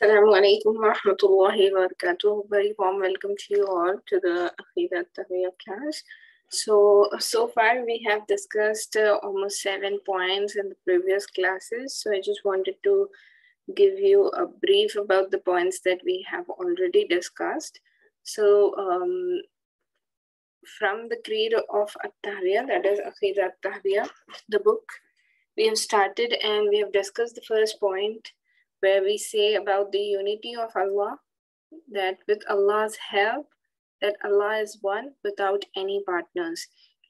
Assalamu alaikum wa rahmatullahi wa barakatuh. Very warm welcome to you all to the Aqidat Tahwiyah class. So far we have discussed almost 7 points in the previous classes. So I just wanted to give you a brief about the points that we have already discussed. So from the creed of At-Tahwiyah, that is Aqidat Tahwiyah, the book, we have started and we have discussed the first point where we say about the unity of Allah, that with Allah's help, that Allah is one without any partners.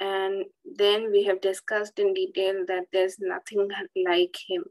And then we have discussed in detail that there's nothing like him.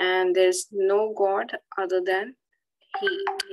And there's no God other than he.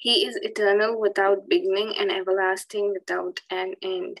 He is eternal without beginning and everlasting without an end.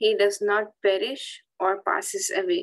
he does not perish or passes away.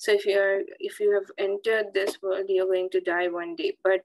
So if you have entered this world, you're going to die one day. But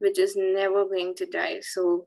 which is never going to die. So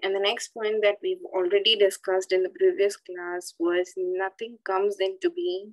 And the next point that we've already discussed in the previous class was nothing comes into being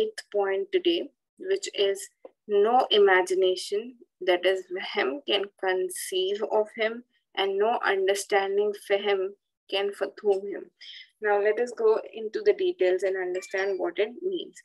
8th point today, which is no imagination, that is wahm, can conceive of him, and no understanding fahm can fathum him. Now let us go into the details and understand what it means.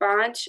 5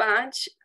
5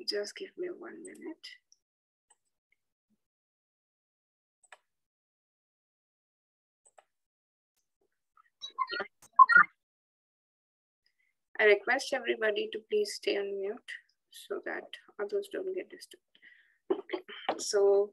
just give me 1 minute. I request everybody to please stay on mute so that others don't get disturbed. So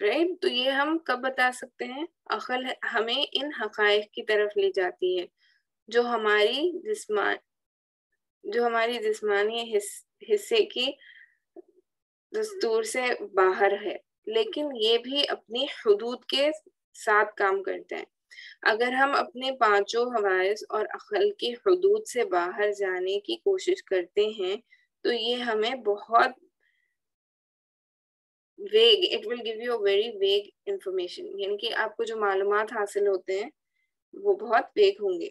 right. تو یہ ہم کب بتا سکتے ہیں؟ عقل ہمیں ان حقائق کی طرف لے جاتی ہے جو ہماری جسمانی حصے کی دستور سے باہر ہے، لیکن یہ بھی اپنی حدود کے ساتھ کام کرتے ہیں. اگر ہم اپنے پانچوں حواس اور عقل کی حدود سے باہر جانے کی کوشش کرتے ہیں تو یہ ہمیں بہت vague, it will give you a very vague information. یعنی کہ آپ کو جو معلومات حاصل ہوتے ہیں وہ بہت vague ہوں گے.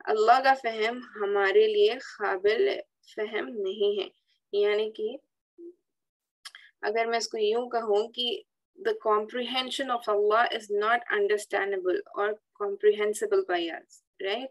اللہ کا فہم ہمارے لیے قابل فہم نہیں ہے. یعنی کہ اگر میں اس کو یوں کہوں کہ the comprehension of Allah is not understandable or comprehensible by us, right?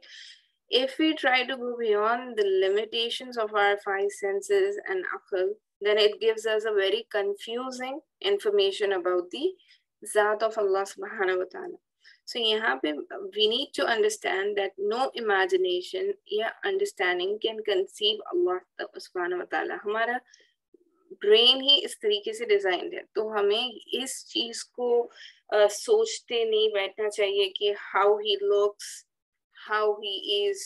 If we try to go beyond the limitations of our five senses and aql, then it gives us a very confusing information about the Zat of Allah subhanahu wa ta'ala. So yahan pe we need to understand that no imagination ya understanding can conceive Allah subhanahu wa ta'ala. Hamara brain ہی اس طریقے سے designed ہے، تو ہمیں اس چیز کو سوچتے نہیں بیٹھنا چاہیے کہ how he looks, how he is,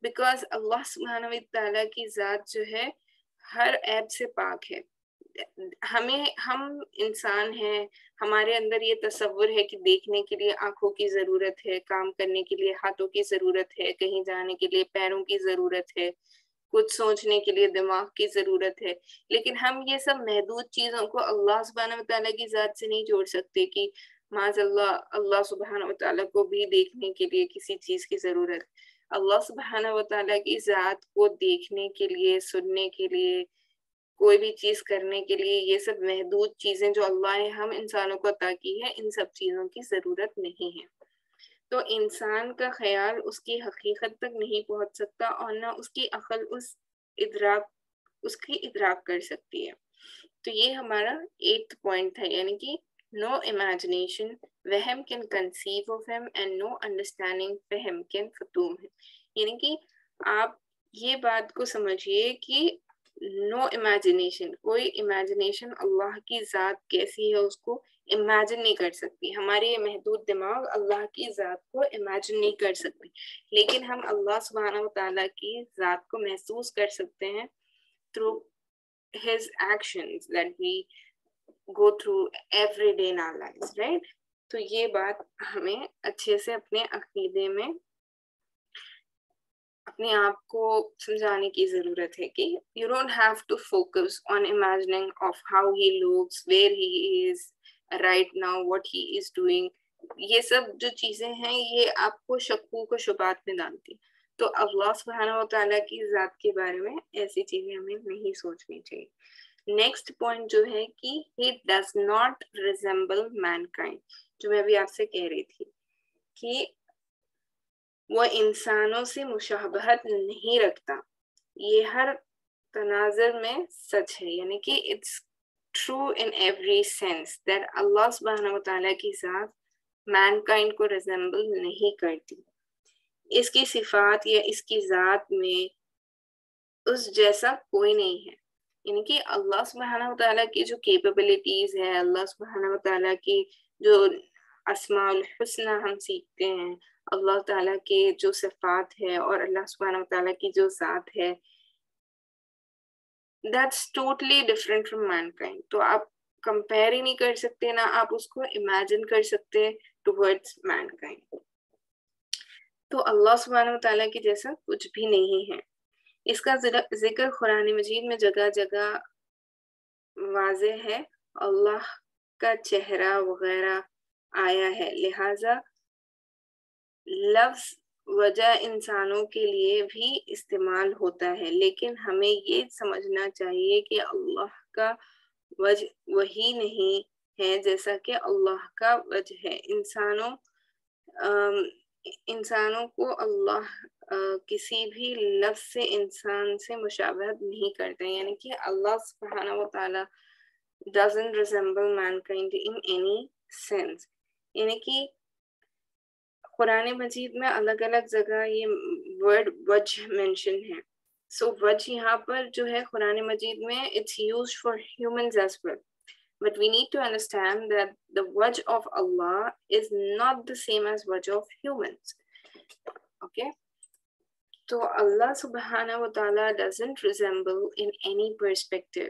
because اللہ سبحانہ و تعالیٰ کی ذات جو ہے ہر عیب سے پاک ہے. ہم انسان ہیں، ہمارے اندر یہ تصور ہے کہ دیکھنے کے لیے آنکھوں کی ضرورت ہے، کام کرنے کے لیے ہاتھوں کی ضرورت ہے، کہیں جانے کے لیے پیروں کی ضرورت ہے، کچھ سوچنے کے لیے دماغ کی ضرورت ہے. لیکن ہم یہ سب محدود چیزوں کو اللہ سبحانہ و تعالیٰ کی ذات سے نہیں جوڑ سکتے کہ معاذ اللہ سبحانہ و تعالیٰ کو بھی دیکھنے کے لیے کسی چیز کی ضرورت. اللہ سبحانہ و تعالیٰ کی ذات کو دیکھنے کے لیے، سننے کے لیے، کوئی بھی چیز کرنے کے لیے یہ سب محدود چیزیں جو اللہ نے ہم انسانوں کو عطا کی ہے، ان سب چیزوں کی ضرورت نہیں ہے. تو انسان کا خیال اس کی حقیقت تک نہیں پہنچ سکتا اور نہ اس کی عقل اس کی ادراک کر سکتی ہے. تو یہ ہمارا 8th پوائنٹ تھا، یعنی کہ no imagination وہم can conceive of him and no understanding فہم can فتوم ہے. یعنی کہ آپ یہ بات کو سمجھیے کہ نو امیجنیشن، کوئی امیجنیشن اللہ کی ذات کیسی ہے اس کو امیجن نہیں کر سکتی. ہماری یہ محدود دماغ اللہ کی ذات کو امیجن نہیں کر سکتی، لیکن ہم اللہ سبحانہ و تعالیٰ کی ذات کو محسوس کر سکتے ہیں through his actions that we go through every day in our lives, right? تو یہ بات ہمیں اچھے سے اپنے عقیدے میں اپنے آپ کو سمجھانے کی ضرورت ہے کہ you don't have to focus on imagining of how he looks, where he is right now, what he is doing. یہ سب جو چیزیں ہیں یہ آپ کو شکوک و شبہات میں ڈالتی. تو اللہ سبحانہ و تعالیٰ کی ذات کے بارے میں ایسی چیزیں ہمیں نہیں سوچنی چاہیے. نیکسٹ پوائنٹ جو ہے کہ he does not resemble mankind، جو میں ابھی آپ سے کہہ رہی تھی کہ وہ انسانوں سے مشابہت نہیں رکھتا. یہ ہر تناظر میں سچ ہے، یعنی کہ it's true in every sense that اللہ سبحانہ و تعالیٰ کی ذات mankind کو resemble نہیں کرتی. اس کی صفات یا اس کی ذات میں اس جیسا کوئی نہیں ہے. یعنی کہ اللہ سبحانہ و تعالیٰ کی جو کیپیبلٹیز ہے، اللہ سبحانہ و تعالیٰ کی جو اسماء الحسنہ ہم سیکھتے ہیں، اللہ تعالیٰ کے جو صفات ہے اور اللہ سبحانہ و تعالیٰ کی جو ذات ہے، that's totally different from mankind. تو آپ کمپیئر ہی نہیں کر سکتے، نہ آپ اس کو امیجن کر سکتے towards mankind. تو اللہ سبحانہ و تعالیٰ کی جیسا کچھ بھی نہیں ہے. اس کا ذکر قرآن مجید میں جگہ جگہ واضح ہے، اللہ کا چہرہ وغیرہ آیا ہے، لہٰذا لفظ وجہ انسانوں کے لیے بھی استعمال ہوتا ہے. لیکن ہمیں یہ سمجھنا چاہیے کہ اللہ کا وجہ وہی نہیں ہے جیسا کہ اللہ کا وجہ ہے. انسانوں کو اللہ کسی بھی لفظ سے انسان سے مشابہت نہیں کرتے، یعنی کہ اللہ سبحانہ و تعالیٰ doesn't resemble mankind in any sense. یعنی کہ قرآن مجید میں الگ الگ جگہ یہ ورڈ وجہ مینشن ہے. سو وجہ یہاں پر جو ہے قرآن مجید میں it's used for humans as well. But we need to understand that the wajh of Allah is not the same as wajh of humans. Okay? So Allah subhanahu wa ta'ala doesn't resemble in any perspective.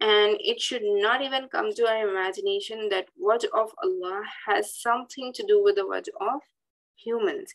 And it should not even come to our imagination that wajh of Allah has something to do with the wajh of humans.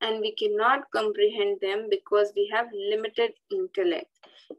and we cannot comprehend them because we have limited intellect.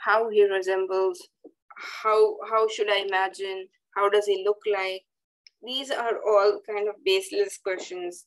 how he resembles, how should I imagine, how does he look like. These are all kind of baseless questions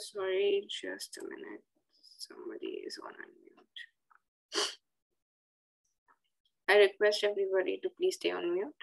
sorry, just a minute, somebody is on mute. I request everybody to please stay on mute.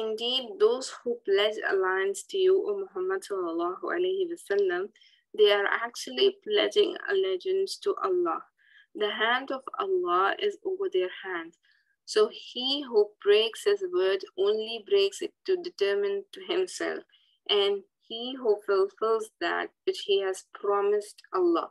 indeed those who pledge alliance to you, O Muhammad sallallahu alaihi wasallam, they are actually pledging allegiance to Allah. The hand of Allah is over their hands. So he who breaks his word only breaks it to determine to himself, and he who fulfills that which he has promised Allah,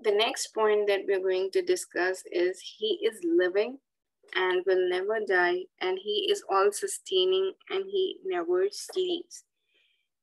The next point that we are going to discuss is he is living and will never die, and he is all sustaining and he never sleeps.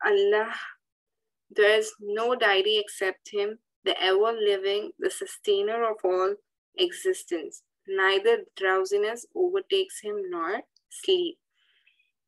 Allah, there is no deity except him, the ever living, the sustainer of all, existence. Neither drowsiness overtakes him nor sleep.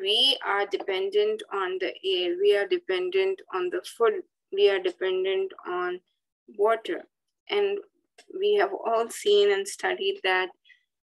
we are dependent on the air, we are dependent on the food, we are dependent on water, and we have all seen and studied that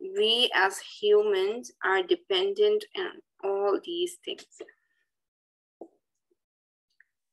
we as humans are dependent on all these things.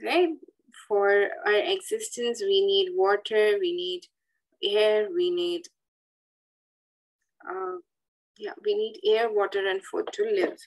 right? For our existence, we need water, we need air, we need air, water, and food to live.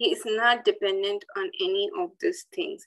he is not dependent on any of these things.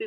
be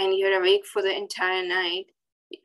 and you're awake for the entire night,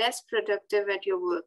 less productive at your work.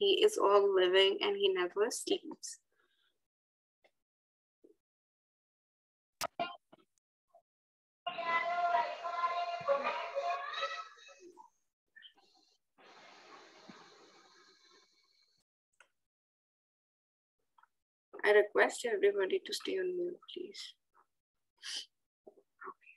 he is all living and he never sleeps. I request everybody to stay on mute, please. Okay.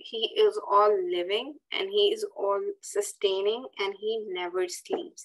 He is all living and he is all sustaining and he never sleeps.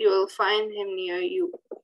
you will find him near you,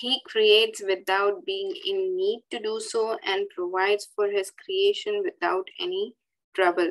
he creates without being in need to do so and provides for his creation without any trouble,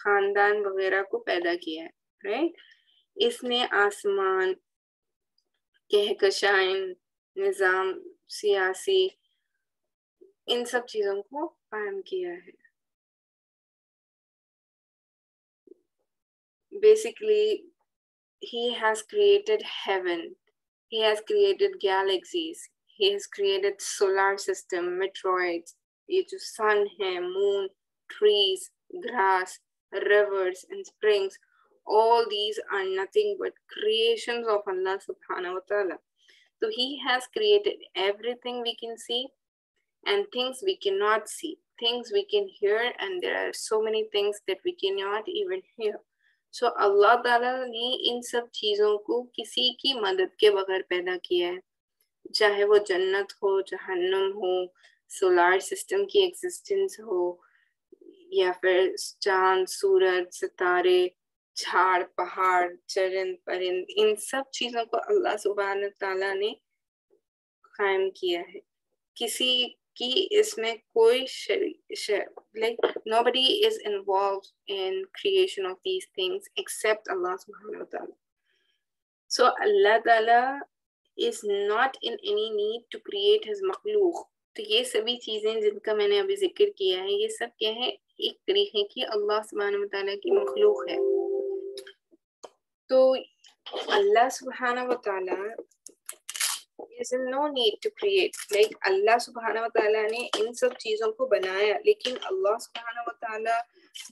خاندان وغیرہ کو پیدا کیا ہے, right. اس نے آسمان, کہکشائن, نظام سیاسی, ان سب چیزوں کو قائم کیا ہے. Basically, he has created heaven. He has created galaxies. He has created solar system, meteoroids, یہ جو sun ہے, moon, trees, grass, rivers and springs. All these are nothing but creations of Allah subhanahu wa ta'ala. So he has created everything we can see and things we cannot see, things we can hear, and there are so many things that we cannot even hear. So اللہ تعالیٰ نے ان سب چیزوں کو کسی کی مدد کے بغیر پیدا کیا ہے, چاہے وہ جنت ہو, جہنم ہو, سولار سسٹم کی ایگزسٹنس ہو, یا پھر چاند, سورج, ستارے, جھاڑ, پہاڑ, چرند, پرند, ان سب چیزوں کو اللہ سبحانہ تعالیٰ نے قائم کیا ہے. کسی کی اس میں کوئی like nobody is involved in creation of these things except Allah subhanahu wa ta'ala. So Allah ta'ala is not in any need to create his makhluq. تو یہ سبھی چیزیں جن کا میں نے ابھی ذکر کیا ہے, یہ سب کیا ہے, ایک طریقے کی اللہ سبحانہ wa ta'ala کی مخلوق ہے. تو اللہ سبحانہ wa ta'ala is no need to create. Like اللہ سبحانہ وتعالیٰ نے ان سب چیزوں کو بنایا, لیکن اللہ سبحانہ وتعالیٰ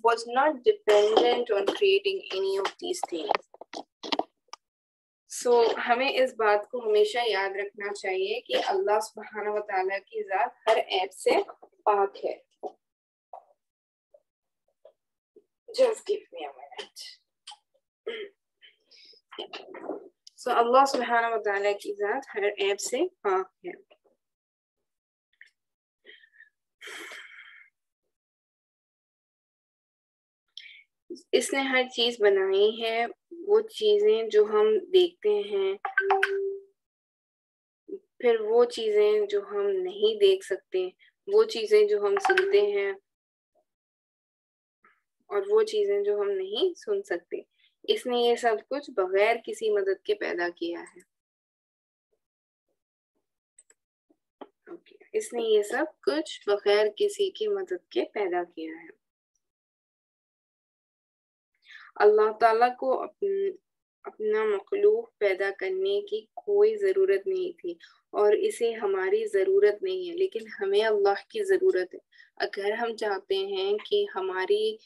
was not dependent on creating any of these things. So ہمیں اس بات کو ہمیشہ یاد رکھنا چاہیے کہ اللہ سبحانہ وتعالیٰ کی ذات ہر عیب سے پاک ہے. Just give me a minute. So اللہ سبحانہ وتعالیٰ کی ذات ہر عیب سے پاک ہے. اس نے ہر چیز بنائی ہے, وہ چیزیں جو ہم دیکھتے ہیں, پھر وہ چیزیں جو ہم نہیں دیکھ سکتے, وہ چیزیں جو ہم سنتے ہیں, اور وہ چیزیں جو ہم نہیں سن سکتے. اس نے یہ سب کچھ بغیر کسی مدد کے پیدا کیا ہے. اس نے یہ سب کچھ بغیر کسی کی مدد کے پیدا کیا ہے. اللہ تعالیٰ کو اپنا مخلوق پیدا کرنے کی کوئی ضرورت نہیں تھی, اور اسے ہماری ضرورت نہیں ہے, لیکن ہمیں اللہ کی ضرورت ہے. اگر ہم چاہتے ہیں کہ ہماری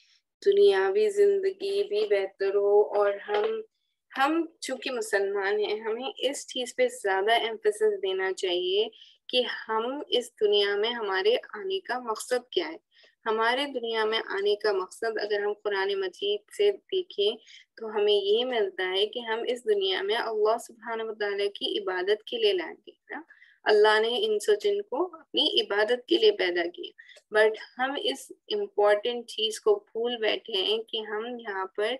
دنیاوی زندگی بھی بہتر ہو, اور ہم چونکہ مسلمان ہیں, ہمیں اس چیز پہ زیادہ ایمفیسس دینا چاہیے کہ ہم اس دنیا میں ہمارے آنے کا مقصد کیا ہے. ہمارے دنیا میں آنے کا مقصد اگر ہم قرآن مجید سے دیکھیں تو ہمیں یہ ملتا ہے کہ ہم اس دنیا میں اللہ سبحانہ وتعالیٰ کی عبادت کے لیے لائیں گے. اللہ نے انس و جن کو اپنی عبادت کے لیے پیدا کیا, بٹ ہم اس امپورٹنٹ چیز کو بھول بیٹھے ہیں کہ ہم یہاں پر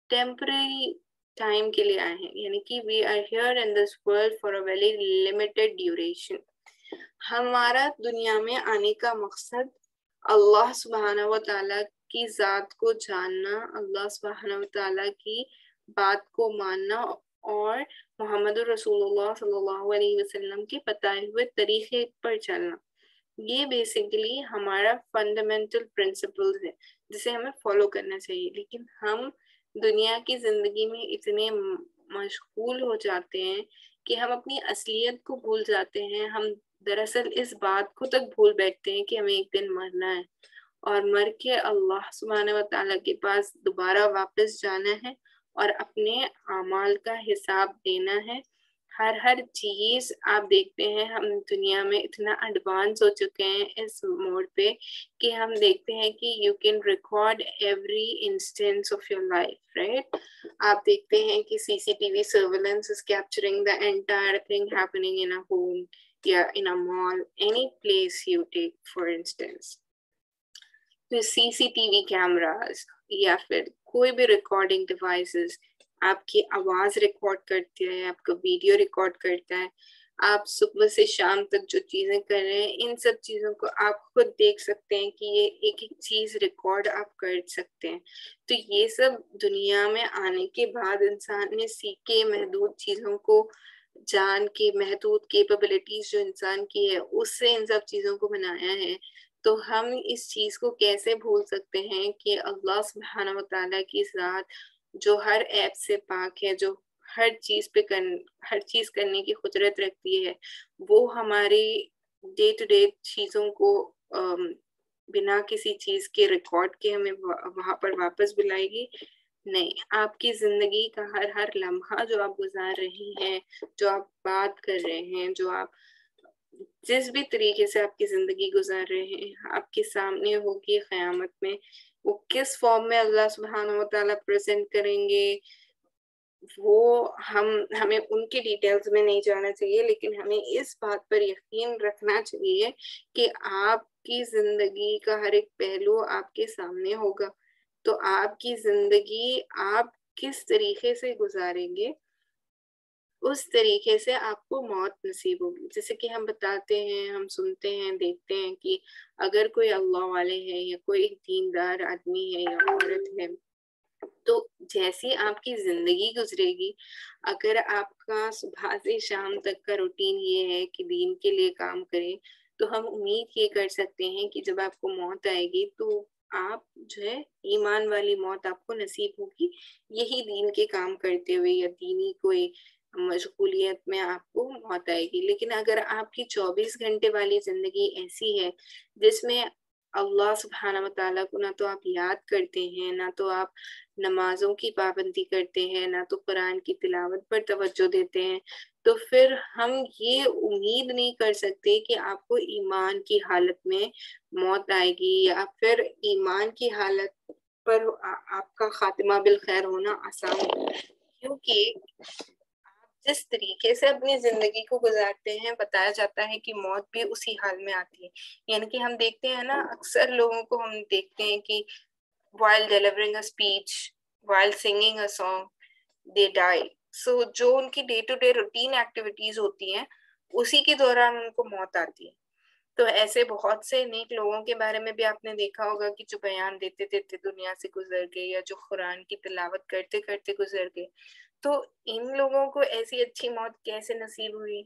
ٹیمپرری ٹائم کے لیے آئے ہیں, یعنی کہ we are here in this world for a very limited duration. ہمارا دنیا میں آنے کا مقصد اللہ سبحانہ و تعالیٰ کی ذات کو جاننا, اللہ سبحانہ و تعالیٰ کی بات کو ماننا, اور محمد رسول اللہ صلی اللہ علیہ وسلم کے بتائے ہوئے طریقے پر چلنا. یہ بیسیکلی ہمارا فنڈامنٹل پرنسپل ہے جسے ہمیں فالو کرنا چاہیے. لیکن ہم دنیا کی زندگی میں اتنے مشغول ہو جاتے ہیں کہ ہم اپنی اصلیت کو بھول جاتے ہیں. ہم دراصل اس بات کو تک بھول بیٹھتے ہیں کہ ہمیں ایک دن مرنا ہے, اور مر کے اللہ سبحانہ و تعالیٰ کے پاس دوبارہ واپس جانا ہے اور اپنے اعمال کا حساب دینا ہے. ہر چیز آپ دیکھتے ہیں, ہم دنیا میں اتنا ایڈوانس ہو چکے ہیں اس موڈ پہ کہ ہم دیکھتے ہیں کہ you can record every instance of your life, right. آپ دیکھتے ہیں کہ CCTV surveillance is capturing the entire thing happening in a home, yeah, in a mall, any place you take for instance. تو CCTV cameras یا پھر کوئی بھی recording devices آپ کی آواز ریکارڈ کرتے ہیں, آپ کا ویڈیو ریکارڈ کرتا ہے. آپ صبح سے شام تک جو چیزیں کر رہے ہیں ان سب چیزوں کو آپ خود دیکھ سکتے ہیں کہ یہ ایک ایک چیز ریکارڈ آپ کر سکتے ہیں. تو یہ سب دنیا میں آنے کے بعد انسان نے سیکھے، محدود چیزوں کو جان کے، محدود کیپیبلٹیز جو انسان کی ہے اس سے ان سب چیزوں کو بنایا ہے. تو ہم اس چیز کو کیسے بھول سکتے ہیں کہ اللہ سبحانہ وتعالیٰ کی ذات جو ہر ایپ سے پاک ہے، جو ہر چیز کرنے کی قدرت رکھتی ہے، وہ ہماری ڈے ٹو ڈے چیزوں کو بنا کسی چیز کے ریکارڈ کے ہمیں وہاں پر واپس بلائے گی. نہیں، آپ کی زندگی کا ہر لمحہ جو آپ گزار رہی ہیں، جو آپ بات کر رہے ہیں، جو آپ جس بھی طریقے سے آپ کی زندگی گزار رہے ہیں، آپ کے سامنے ہوگی قیامت میں. وہ کس فارم میں اللہ سبحانہ وتعالیٰ پریزنٹ کریں گے، وہ ہمیں ان کی ڈیٹیلز میں نہیں جانا چاہیے، لیکن ہمیں اس بات پر یقین رکھنا چاہیے کہ آپ کی زندگی کا ہر ایک پہلو آپ کے سامنے ہوگا. تو آپ کی زندگی آپ کس طریقے سے گزاریں گے اس طریقے سے آپ کو موت نصیب ہوگی. جیسے کہ ہم بتاتے ہیں، ہم سنتے ہیں، دیکھتے ہیں کہ اگر کوئی اللہ والے ہے یا کوئی دیندار آدمی ہے یا عورت ہے، تو جیسی آپ کی زندگی گزرے گی، اگر آپ کا صبح سے شام تک کا روٹین یہ ہے کہ دین کے لیے کام کریں، تو ہم امید یہ کر سکتے ہیں کہ جب آپ کو موت آئے گی تو آپ جو ہے ایمان والی موت آپ کو نصیب ہوگی، یہی دین کے کام کرتے ہوئے یا دینی کوئی مشغولیت میں آپ کو موت آئے گی. لیکن اگر آپ کی 24 گھنٹے والی زندگی ایسی ہے جس میں اللہ سبحانہ وتعالیٰ کو نہ تو آپ یاد کرتے ہیں، نہ تو آپ نمازوں کی پابندی کرتے ہیں، نہ تو قرآن کی تلاوت پر توجہ دیتے ہیں، تو پھر ہم یہ امید نہیں کر سکتے کہ آپ کو ایمان کی حالت میں موت آئے گی یا پھر ایمان کی حالت پر آپ کا خاتمہ بالخیر ہونا آسان ہے. کیونکہ جس طریقے سے اپنی زندگی کو گزارتے ہیں، بتایا جاتا ہے کہ موت بھی اسی حال میں آتی ہے. یعنی کہ ہم دیکھتے ہیں نا، اکثر لوگوں کو ہم دیکھتے ہیں کہ while delivering a speech, while singing a song, they die. So جو ان کی day to day routine activities ہوتی ہیں اسی کے دوران ان کو موت آتی ہے. تو ایسے بہت سے نیک لوگوں کے بارے میں بھی آپ نے دیکھا ہوگا کہ جو بیان دیتے دیتے دنیا سے گزر گئے، یا جو قرآن کی تلاوت کرتے کرتے گزر گئے. تو ان لوگوں کو ایسی اچھی موت کیسے نصیب ہوئی؟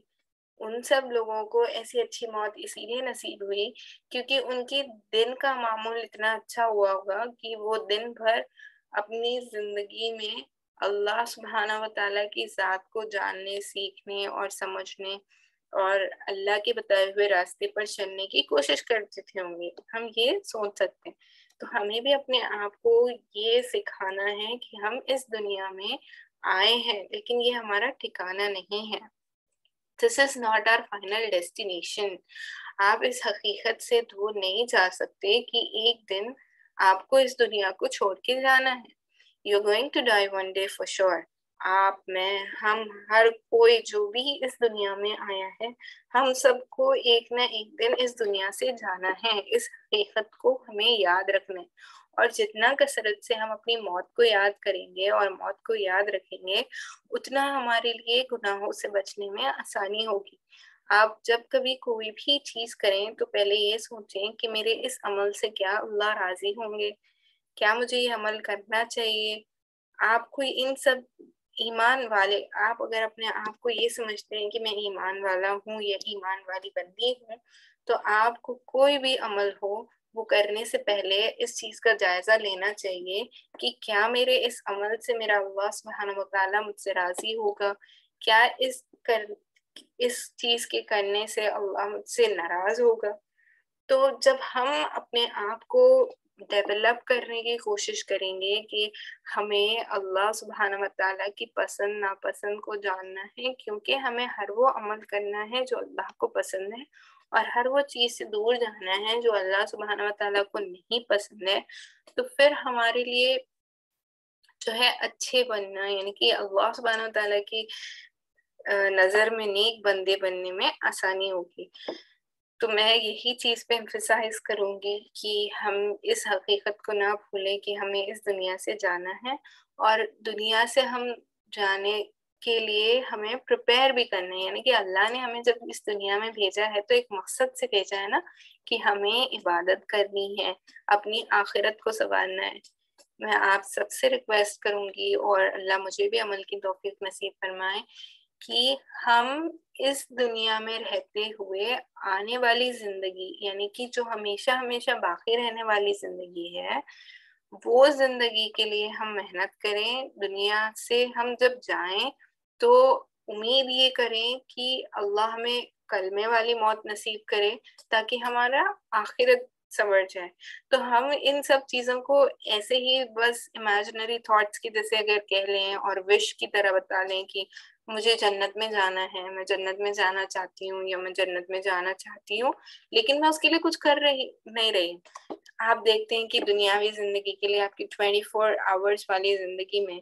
ان سب لوگوں کو ایسی اچھی موت اسی لیے نصیب ہوئی کیونکہ ان کے دن کا معمول اتنا اچھا ہوا ہوگا کہ وہ دن بھر اپنی زندگی میں اللہ سبحانہ وتعالیٰ کی ذات کو جاننے، سیکھنے اور سمجھنے اور اللہ کے بتائے ہوئے راستے پر چلنے کی کوشش کرتے تھے ہوں گے. ہم یہ سوچ سکتے ہیں. تو ہمیں بھی اپنے آپ کو یہ سکھانا ہے کہ ہم اس دنیا میں آئے ہیں لیکن یہ ہمارا ٹھکانہ نہیں ہے. This is not our final destination. آپ اس حقیقت سے دور نہیں جا سکتے کہ ایک دن آپ کو اس دنیا کو چھوڑ کے جانا ہے. You're going to die one day for sure. آپ، میں، ہم، ہر کوئی جو بھی اس دنیا میں آیا ہے، ہم سب کو ایک نہ ایک دن اس دنیا سے جانا ہے. اس حقیقت کو ہمیں یاد رکھنا ہے. اور جتنا کثرت سے ہم اپنی موت کو یاد کریں گے اور موت کو یاد رکھیں گے، اتنا ہمارے لیے گناہوں سے بچنے میں آسانی ہوگی. آپ جب کبھی کوئی بھی چیز کریں تو پہلے یہ سوچیں کہ میرے اس عمل سے کیا اللہ راضی ہوں گے، کیا مجھے یہ عمل کرنا چاہیے. آپ کو ان سب ایمان والے، آپ اگر اپنے آپ کو یہ سمجھتے ہیں کہ میں ایمان والا ہوں یا ایمان والی بندی ہوں، تو آپ کو کوئی بھی عمل ہو وہ کرنے سے پہلے اس چیز کا جائزہ لینا چاہیے کہ کیا میرے اس عمل سے میرا اللہ سبحانہ وتعالیٰ مجھ سے راضی ہوگا، کیا اس چیز کے کرنے سے اللہ مجھ سے ناراض ہوگا. تو جب ہم اپنے آپ کو ڈیولپ کرنے کی کوشش کریں گے کہ ہمیں اللہ سبحانہ وتعالیٰ کی پسند ناپسند کو جاننا ہے، کیونکہ ہمیں ہر وہ عمل کرنا ہے جو اللہ کو پسند ہے اور ہر وہ چیز سے دور جانا ہے جو اللہ سبحانہ وتعالیٰ کو نہیں پسند ہے، تو پھر ہمارے لیے جو ہے اچھے بننا، یعنی کہ اللہ سبحانہ وتعالیٰ کی نظر میں نیک بندے بننے میں آسانی ہوگی. تو میں یہی چیز پہ ایمفسائز کروں گی کہ ہم اس حقیقت کو نہ بھولیں کہ ہمیں اس دنیا سے جانا ہے، اور دنیا سے ہم جانے کے لیے ہمیں پریپیئر بھی کرنا ہے. یعنی کہ اللہ نے ہمیں جب اس دنیا میں بھیجا ہے تو ایک مقصد سے بھیجا ہے نا, کہ ہمیں عبادت کرنی ہے, اپنی آخرت کو سنوارنا ہے. میں آپ سب سے ریکویسٹ کروں گی, اور اللہ مجھے بھی عمل کی توفیق نصیب فرمائے, کہ ہم اس دنیا میں رہتے ہوئے آنے والی زندگی, یعنی کہ جو ہمیشہ ہمیشہ باقی رہنے والی زندگی ہے, وہ زندگی کے لیے ہم محنت کریں. دنیا سے ہم جب جائیں تو امید یہ کریں کہ اللہ ہمیں کلمے والی موت نصیب کرے, تاکہ ہمارا آخرت سنور جائے. تو ہم ان سب چیزوں کو ایسے ہی بس امیجنری تھاٹس کی جیسے اگر کہہ لیں اور وش کی طرح بتا لیں کہ مجھے جنت میں جانا ہے, میں جنت میں جانا چاہتی ہوں, یا میں جنت میں جانا چاہتی ہوں, لیکن میں اس کے لیے کچھ کر نہیں رہی. آپ دیکھتے ہیں کہ دنیاوی زندگی کے لیے آپ کی 24 آورس والی زندگی میں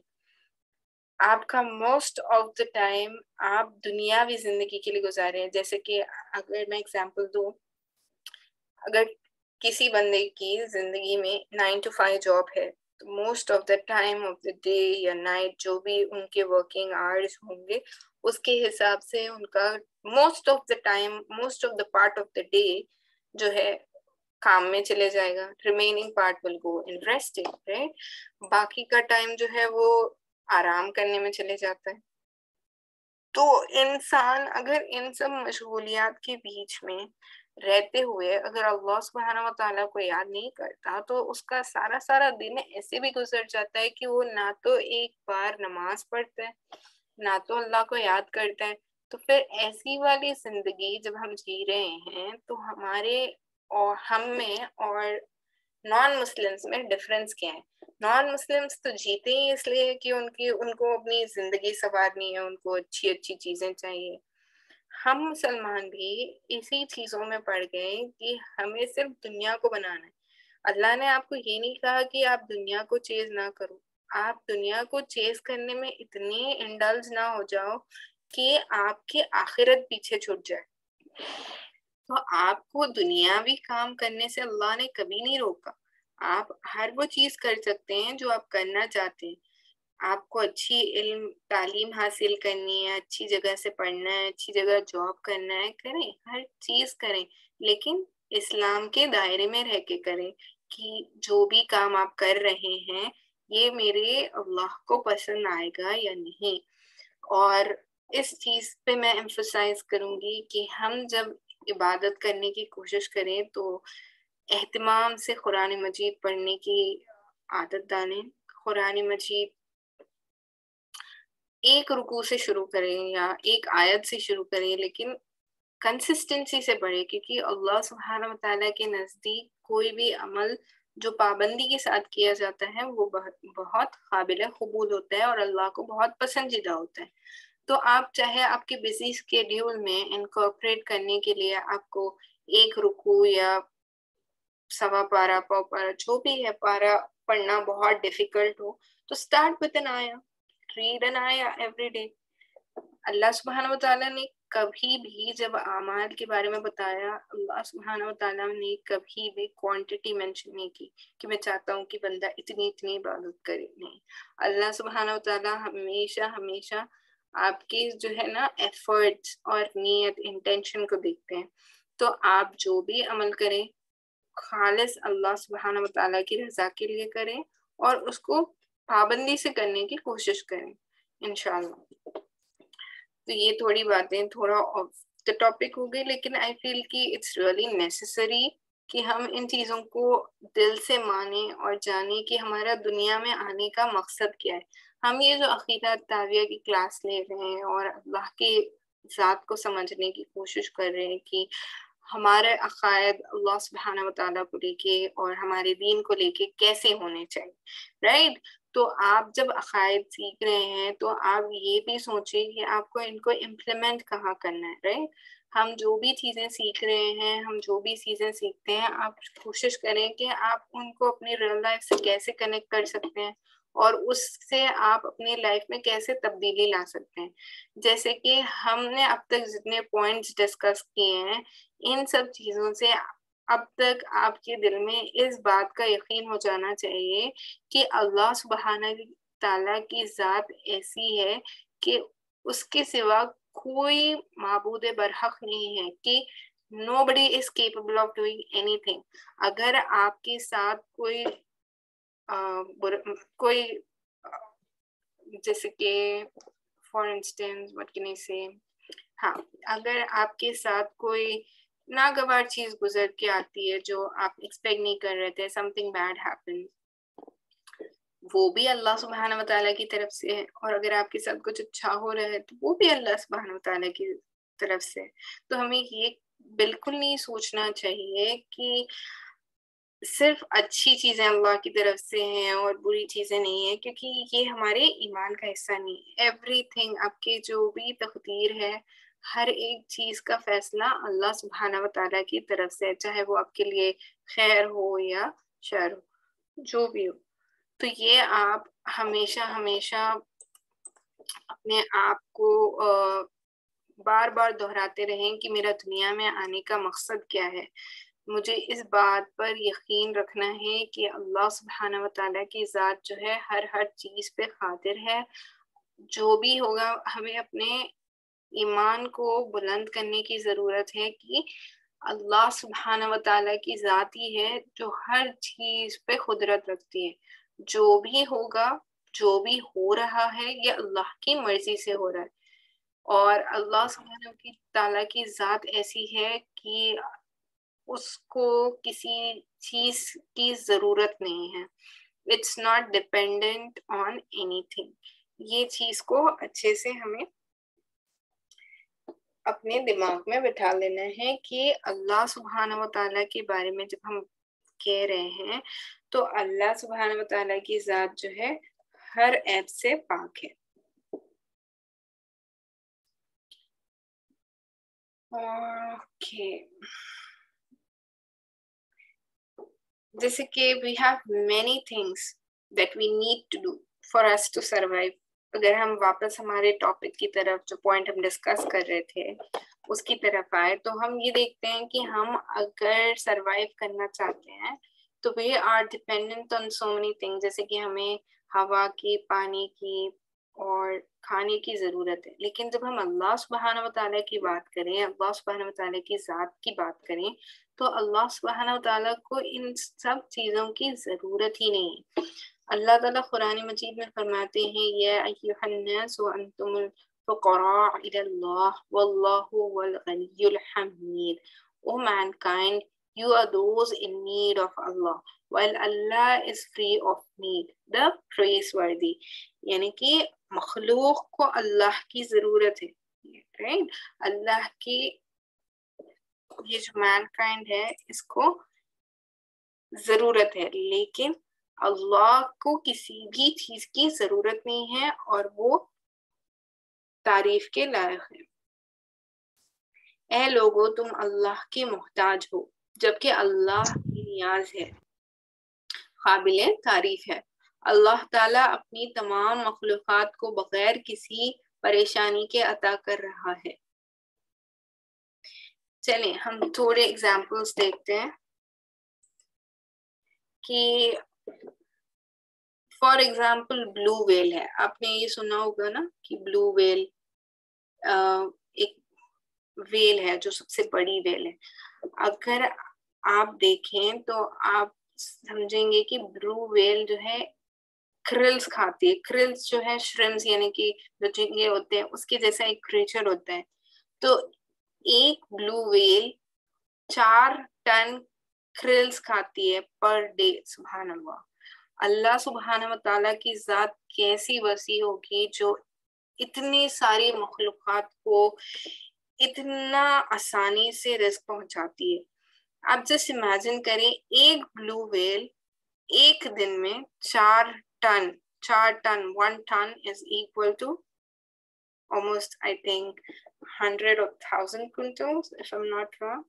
آپ کا موسٹ آف دا ٹائم آپ دنیاوی زندگی کے لیے گزارے ہیں. جیسے کہ اگر میں اگزامپل دوں, اگر کسی بندے کی زندگی میں 9 to 5 جاب ہے, تو most of the time of the day یا نائٹ جو بھی ان کے ورکنگ آورس ہوں گے, اس کے حساب سے ان کا most of the time, most of the part of the day جو ہے کام میں چلے جائے گا. Remaining part will go in resting, right. باقی کا ٹائم جو ہے وہ آرام کرنے میں چلے جاتا ہے. تو انسان اگر ان سب مشغولیات کے بیچ میں رہتے ہوئے اگر اللہ سبحانہ و تعالیٰ کو یاد نہیں کرتا, تو اس کا سارا دن ایسے بھی گزر جاتا ہے کہ وہ نہ تو ایک بار نماز پڑھتا ہے, نہ تو اللہ کو یاد کرتا ہے. تو پھر ایسی والی زندگی جب ہم جی رہے ہیں, تو ہمارے اور ہم میں اور نان مسلمس میں ڈفرینس کیا ہے؟ نان مسلمس تو جیتے ہی اس لیے کہ ان کو اپنی زندگی سنوارنی ہے, ان کو اچھی چیزیں چاہیے. ہم مسلمان بھی اسی چیزوں میں پڑ گئے کہ ہمیں صرف دنیا کو بنانا ہے. اللہ نے آپ کو یہ نہیں کہا کہ آپ دنیا کو چیز نہ کرو, آپ دنیا کو چیز کرنے میں اتنے انڈلج نہ ہو جاؤ کہ آپ کی آخرت پیچھے چھوٹ جائے. تو آپ کو دنیاوی کام کرنے سے اللہ نے کبھی نہیں روکا. آپ ہر وہ چیز کر سکتے ہیں جو آپ کرنا چاہتے ہیں. آپ کو اچھی علم تعلیم حاصل کرنی ہے, اچھی جگہ سے پڑھنا ہے, اچھی جگہ جاب کرنا ہے, کریں, ہر چیز کریں, لیکن اسلام کے دائرے میں رہ کے کریں, کہ جو بھی کام آپ کر رہے ہیں یہ میرے اللہ کو پسند آئے گا یا نہیں. اور اس چیز پہ میں ایمفسائز کروں گی کہ ہم جب عبادت کرنے کی کوشش کریں تو اہتمام سے قرآن مجید پڑھنے کی عادت ڈالیں. قرآن مجید ایک رکوع سے شروع کریں یا ایک آیت سے شروع کریں, لیکن کنسسٹنسی سے پڑھیں, کیونکہ اللہ سبحانہ و تعالیٰ کے نزدیک کوئی بھی عمل جو پابندی کے ساتھ کیا جاتا ہے وہ بہت قابل قبول ہوتا ہے اور اللہ کو بہت پسندیدہ ہوتا ہے. تو آپ چاہے آپ کے بزی اسکیڈیول میں انکارپوریٹ کرنے کے لیے آپ کو ایک رکوع یا سوا پارا پاؤ پارا جو بھی ہے پارا پڑھنا بہت ڈیفیکلٹ ہو, تو اسٹارٹ وتھ این آیا, ریڈ این آیا ایوری ڈے. اللہ سبحانہ و تعالیٰ نے کبھی بھی جب اعمال کے بارے میں بتایا, اللہ سبحانہ و تعالیٰ نے کبھی بھی کوانٹٹی مینشن نہیں کی کہ میں چاہتا ہوں کہ بندہ اتنی عبادت کرے. نہیں, اللہ سبحانہ و تعالیٰ ہمیشہ آپ کی جو ہے نا ایفرٹس اور نیت انٹینشن کو دیکھتے ہیں. تو آپ جو بھی عمل کریں خالص اللہ سبحانہ و تعالیٰ کی رضا کے لیے کریں, اور اس کو پابندی سے کرنے کی کوشش کریں انشاءاللہ. تو یہ تھوڑی باتیں تھوڑا آف دا ٹاپک ہو گئی, لیکن آئی فیل کہ اٹس ریئلی نیسیسری کہ ہم ان چیزوں کو دل سے مانیں اور جانیں کہ ہمارا دنیا میں آنے کا مقصد کیا ہے. ہم یہ جو عقیدہ تاویہ کی کلاس لے رہے ہیں اور اللہ کی ذات کو سمجھنے کی کوشش کر رہے ہیں کہ ہمارے عقائد اللہ سبحانہ و تعالیٰ کو لے کے اور ہمارے دین کو لے کے کیسے ہونے چاہیے, رائٹ. تو آپ جب عقائد سیکھ رہے ہیں تو آپ یہ بھی سوچیں کہ آپ کو ان کو امپلیمنٹ کہاں کرنا ہے, رائٹ. ہم جو بھی چیزیں سیکھ رہے ہیں, ہم جو بھی چیزیں سیکھتے ہیں, آپ کوشش کریں کہ آپ ان کو اپنی ریئل لائف سے کیسے کنیکٹ کر سکتے ہیں اور اس سے آپ اپنی لائف میں کیسے تبدیلی لا سکتے ہیں. جیسے کہ ہم نے اب تک جتنے پوائنٹس ڈسکس کیے ہیں, ان سب چیزوں سے اب تک آپ کے دل میں اس بات کا یقین ہو جانا چاہیے کہ اللہ سبحانہ تعالیٰ کی ذات ایسی ہے کہ اس کے سوا کوئی معبود برحق نہیں ہے، کہ nobody is capable of doing anything. اگر آپ کے ساتھ کوئی جیسے کہ for instance what can I say، ہاں اگر آپ کے ساتھ کوئی ناگوار چیز گزر کے آتی ہے جو آپ ایکسپیکٹ نہیں کر رہے تھے، something bad happens، وہ بھی اللہ سبحانہ وتعالیٰ کی طرف سے ہے، اور اگر آپ کے ساتھ کچھ اچھا ہو رہا ہے تو وہ بھی اللہ سبحانہ وتعالیٰ کی طرف سے۔ تو ہمیں یہ بالکل نہیں سوچنا چاہیے کہ صرف اچھی چیزیں اللہ کی طرف سے ہیں اور بری چیزیں نہیں ہیں، کیونکہ یہ ہمارے ایمان کا حصہ نہیں ہے۔ ایوری تھنگ، آپ کی جو بھی تقدیر ہے، ہر ایک چیز کا فیصلہ اللہ سبحانہ وتعالیٰ کی طرف سے ہے، چاہے وہ آپ کے لیے خیر ہو یا شر ہو، جو بھی ہو۔ تو یہ آپ ہمیشہ اپنے آپ کو بار بار دہراتے رہیں کہ میرا دنیا میں آنے کا مقصد کیا ہے۔ مجھے اس بات پر یقین رکھنا ہے کہ اللہ سبحانہ وتعالیٰ کی ذات جو ہے ہر چیز پہ قادر ہے۔ جو بھی ہوگا ہمیں اپنے ایمان کو بلند کرنے کی ضرورت ہے کہ اللہ سبحانہ وتعالیٰ کی ذات ہی ہے جو ہر چیز پہ قدرت رکھتی ہے۔ جو بھی ہوگا، جو بھی ہو رہا ہے، یہ اللہ کی مرضی سے ہو رہا ہے، اور اللہ سبحانہ وتعالیٰ کی ذات ایسی ہے کہ اس کو کسی چیز کی ضرورت نہیں ہے۔ It's not dependent on anything. یہ چیز کو اچھے سے ہمیں اپنے دماغ میں بٹھا لینا ہے کہ اللہ سبحانہ وتعالیٰ کے بارے میں جب ہم کہہ رہے ہیں تو اللہ سبحانہ وتعالیٰ کی ذات جو ہے ہر عیب سے پاک ہے۔ اوکے، جیسے کہ we have many things that we need to do for us to survive۔ اگر ہم واپس ہمارے ٹاپک کی طرف، جو پوائنٹ ہم ڈسکس کر رہے تھے اس کی طرف آئے، تو ہم یہ دیکھتے ہیں کہ ہم اگر سروائیو کرنا چاہتے ہیں تو we are dependent on so many things، جیسے کہ ہمیں ہوا کی، پانی کی اور کھانے کی ضرورت ہے۔ لیکن جب ہم اللہ سبحانہ وتعالیٰ کی بات کریں، اللہ سبحانہ وتعالیٰ کی ذات کی بات کریں، تو اللہ سبحانہ وتعالیٰ کو ان سب چیزوں کی ضرورت ہی نہیں ہے۔ اللہ تعالیٰ قرآن مجید میں فرماتے ہیں یا ایھا الناس وانتم الفقراء الی اللہ واللہ هو الغنی الحمید۔ O mankind, you are those in need of Allah while Allah is free of need, the praiseworthy۔ یعنی کہ مخلوق کو اللہ کی ضرورت ہے، right؟ اللہ کی یہ جو مین کائنڈ ہے اس کو ضرورت ہے، لیکن اللہ کو کسی بھی چیز کی ضرورت نہیں ہے، اور وہ تعریف کے لائق ہے۔ اے لوگو، تم اللہ کے محتاج ہو جبکہ اللہ کی نیاز ہے، قابل تعریف ہے۔ اللہ تعالیٰ اپنی تمام مخلوقات کو بغیر کسی پریشانی کے عطا کر رہا ہے۔ چلیں ہم تھوڑے ایگزامپلس دیکھتے ہیں کہ فار ایگزامپل بلو ویل ہے۔ آپ نے یہ سنا ہوگا نا کہ بلو ویل ایک ویل ہے جو سب سے بڑی ویل ہے۔ اگر آپ دیکھیں تو آپ سمجھیں گے کہ بلو ویل جو ہے کرلز کھاتی ہے۔ کرلز جو ہے شرمز، یعنی کہ جو جھینگے ہوتے ہیں اس کے جیسا ایک کریچر ہوتا ہے۔ تو ایک بلو ویل 4 ٹن کرلز کھاتی ہے پر ڈے۔ سبحان اللہ۔ اللہ سبحانہ وتعالیٰ کی ذات کیسی وسیع ہوگی جو اتنی ساری مخلوقات کو اتنا آسانی سے رزق پہنچاتی ہے۔ آپ جسٹ امیجن کریں، ایک بلو ویل ایک دن میں 4 ton 1 ton is equal to almost I think 100 or 1000 quintals if I'm not wrong.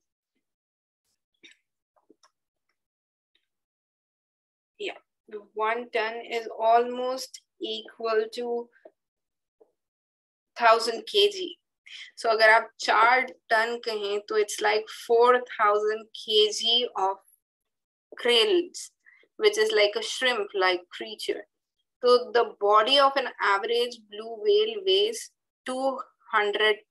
Yeah, 1 ton is almost equal to 1000 kg. So اگر آپ 4 ٹن کہیں تو it's like 4000 kg of krills, which is like a shrimp-like creature. So the body of an average blue whale weighs 200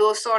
200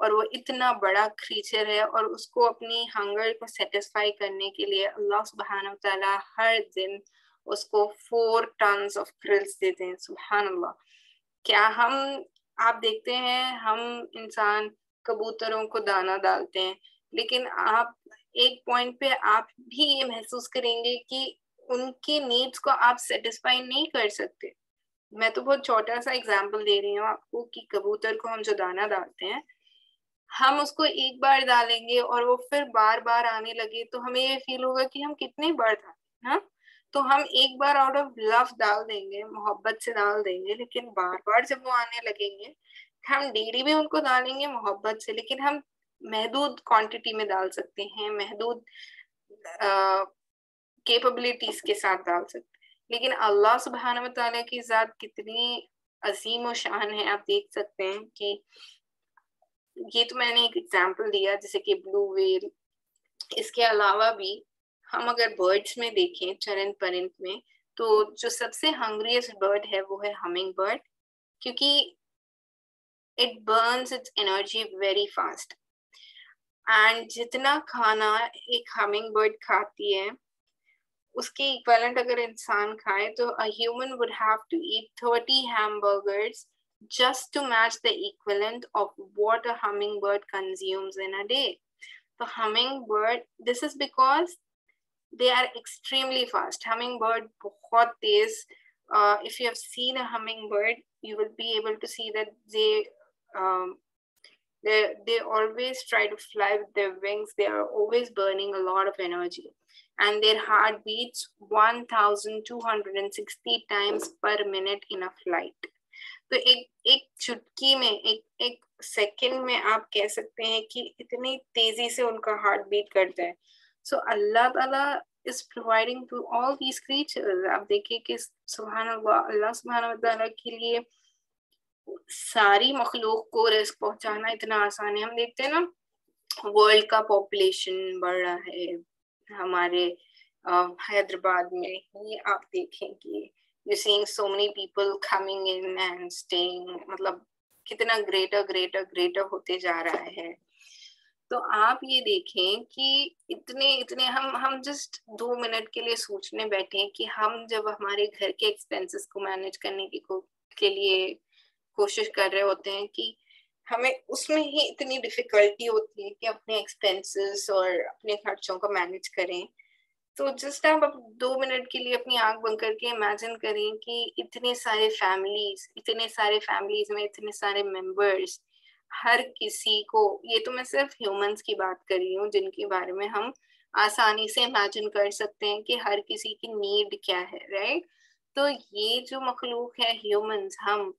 اور وہ اتنا بڑا creature ہے اور اس کو اپنی ہنگر کو سیٹسفائی کرنے کے لیے اللہ سبحانہ وتعالیٰ ہر دن اس کو 4 ٹنز آف کرلز دیتے ہیں. سبحان اللہ. کیا ہم آپ دیکھتے ہیں ہم انسان کبوتروں کو دانہ ڈالتے ہیں لیکن آپ ایک پوائنٹ پہ آپ بھی یہ محسوس کریں گے کہ ان کے نیڈس کو آپ سیٹسفائی نہیں کر سکتے. میں تو بہت چھوٹا سا ایگزامپل دے رہی ہوں آپ کو کہ کبوتر کو ہم جو دانہ ڈالتے ہیں ہم اس کو ایک بار ڈالیں گے اور وہ پھر بار بار آنے لگے تو ہمیں یہ فیل ہوگا کہ ہم کتنے بار ڈالیں. ہاں تو ہم ایک بار آؤٹ آف لو ڈال دیں گے, محبت سے ڈال دیں گے, لیکن بار بار جب وہ آنے لگیں گے ہم ڈیلی بھی ان کو ڈالیں گے محبت سے, لیکن ہم محدود کوانٹٹی میں ڈال سکتے ہیں, محدود کیپبلٹیز کے ساتھ ڈال سکتے ہیں. لیکن اللہ سبحانہ و تعالیٰ کی ذات کتنی عظیم و شان ہے. آپ دیکھ سکتے ہیں کہ یہ تو میں نے ایک ایگزامپل دیا جیسے کہ بلو ویل. اس کے علاوہ بھی ہم اگر برڈس میں دیکھیں چرند پرند میں تو جو سب سے ہنگریسٹ برڈ ہے وہ ہے ہمنگ برڈ, کیونکہ it burns its energy very fast. And جتنا کھانا ایک ہمنگ برڈ کھاتی ہے اس کے ایکویلنٹ اگر انسان کھائے تو a human would have to eat 30 hamburgers just to match the equivalent of what a hummingbird consumes in a day. The hummingbird, this is because they are extremely fast. Hummingbird bahut tez. If you have seen a hummingbird, you will be able to see that they always try to fly with their wings. They are always burning a lot of energy. And their heart beats 1260 times per minute in a flight. تو ایک چٹکی میں ایک second میں آپ کہہ سکتے ہیں کہ اتنی تیزی سے ان کا ہارٹ بیٹ کرتا ہے. سو اللہ تعالیٰ is providing to all these creatures. آپ دیکھیں کہ سبحان اللہ, اللہ سبحانہ و تعالیٰ کے لیے ساری مخلوق کو رزق پہنچانا اتنا آسان ہے. ہم دیکھتے ہیں نا ورلڈ کا پاپولیشن بڑھ رہا ہے ہمارے حیدرآباد میں ہی. آپ دیکھیں کہ you're seeing so many people coming in and staying, مطلب کتنا گریٹر ہوتے جا رہا ہے. تو آپ یہ دیکھیں کہ اتنے ہم جسٹ 2 منٹ کے لیے سوچنے بیٹھے کہ ہم جب ہمارے گھر کے ایکسپینسز کو مینیج کرنے کے لیے کوشش کر رہے ہوتے ہیں کہ ہمیں اس میں ہی اتنی ڈیفیکلٹی ہوتی ہے کہ اپنے ایکسپینسز اور اپنے خرچوں کو مینیج کریں. تو جسٹ آپ 2 منٹ کے لیے اپنی آنکھ بند کر کے امیجن کریں کہ اتنے سارے فیملیز میں اتنے سارے ممبرس, ہر کسی کو, یہ تو میں صرف ہیومنس کی بات کر رہی ہوں جن کے بارے میں ہم آسانی سے امیجن کر سکتے ہیں کہ ہر کسی کی نیڈ کیا ہے, رائٹ. تو یہ جو مخلوق ہے ہیومنز, ہم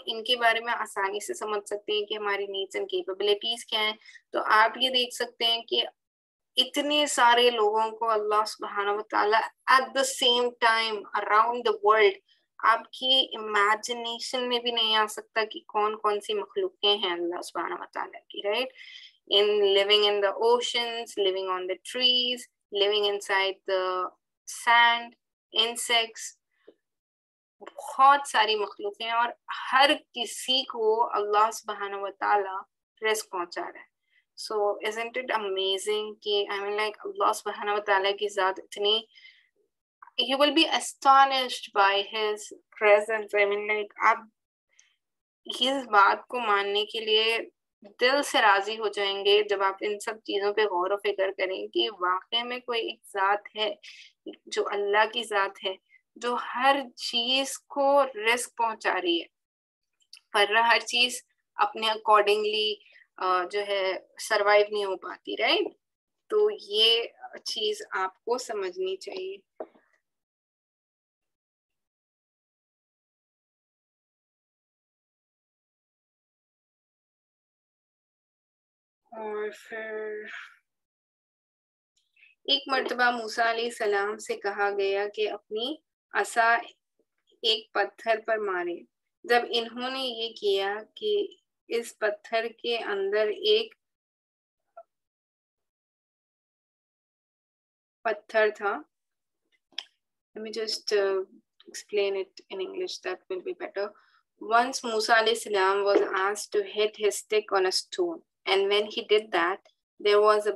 ان کے بارے میں آسانی سے سمجھ سکتے ہیں کہ ہماری نیڈس اینڈ کیپبلٹیز کیا ہیں. تو آپ یہ دیکھ سکتے ہیں کہ اتنے سارے لوگوں کو اللہ سبحانہ و تعالیٰ at the same time around the world, آپ کی امیجنیشن میں بھی نہیں آ سکتا کہ کون سی مخلوقیں ہیں اللہ سبحانہ و تعالیٰ کی, right. living in the oceans, living on the trees, living inside the sand, insects, بہت ساری مخلوقیں ہیں اور ہر کسی کو اللہ سبحانہ و تعالیٰ رزق پہنچا رہا ہے. So isn't it amazing کہ I mean like اللہ سبحانہ و تعالیٰ کی ذات اتنی, you will be astonished by his presence. I mean like آپ اس بات کو ماننے کے لیے دل سے راضی ہو جائیں گے جب آپ ان سب چیزوں پہ غور و فکر کریں کہ واقعی میں کوئی ایک ذات ہے جو اللہ کی ذات ہے جو ہر چیز کو رزق پہنچا رہی ہے, ورنہ ہر چیز اپنے اکارڈنگلی جو ہے سروائیو نہیں ہو پاتی, رائٹ. تو یہ چیز آپ کو سمجھنی چاہیے. اور پھر ایک مرتبہ موسیٰ علیہ السلام سے کہا گیا کہ اپنی عصا ایک پتھر پر مارے. جب انہوں نے یہ کیا کہ اس پتھر کے اندر ایک پتھر تھا Let me just explain it in English, that will be better. Once Musa alayhi salam was asked to hit his stick on a stone, and when he did that, there was a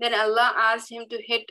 Then Allah asked him to hit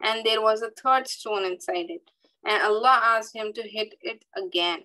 And there was a third stone inside it, and Allah asked him to hit it again,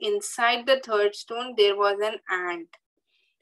inside the third stone there was an ant.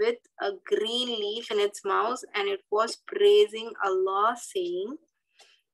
with a green leaf in its mouth, and it was praising Allah saying,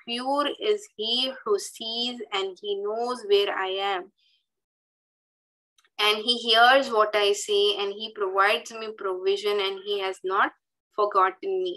pure is he who sees and he knows where I am, and he hears what I say, and he provides me provision, and he has not forgotten me.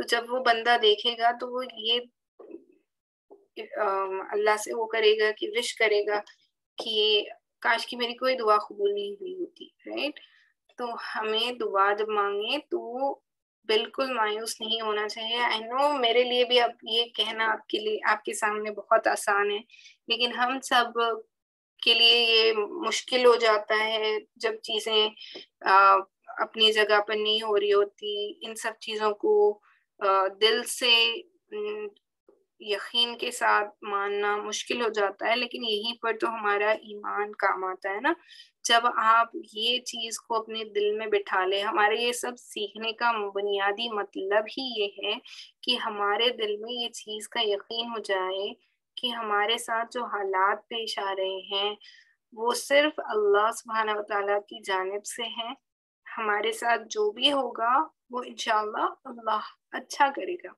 تو جب وہ بندہ دیکھے گا تو وہ یہ اللہ سے وہ کرے گا کہ وش کرے گا کہ کاش کی میری کوئی دعا قبول نہیں ہوئی ہوتی، رائٹ؟ تو ہمیں دعا جب مانگے تو بالکل مایوس نہیں ہونا چاہیے. آئی نو میرے لیے بھی اب یہ کہنا آپ کے لیے، آپ کے سامنے بہت آسان ہے، لیکن ہم سب کے لیے یہ مشکل ہو جاتا ہے جب چیزیں اپنی جگہ پر نہیں ہو رہی ہوتی. ان سب چیزوں کو دل سے یقین کے ساتھ ماننا مشکل ہو جاتا ہے، لیکن یہیں پر تو ہمارا ایمان کام آتا ہے نا. جب آپ یہ چیز کو اپنے دل میں بٹھا لیں، ہمارے یہ سب سیکھنے کا بنیادی مطلب ہی یہ ہے کہ ہمارے دل میں یہ چیز کا یقین ہو جائے کہ ہمارے ساتھ جو حالات پیش آ رہے ہیں وہ صرف اللہ سبحانہ و تعالیٰ کی جانب سے ہیں. ہمارے ساتھ جو بھی ہوگا وہ انشاءاللہ اللہ اچھا کرے گا.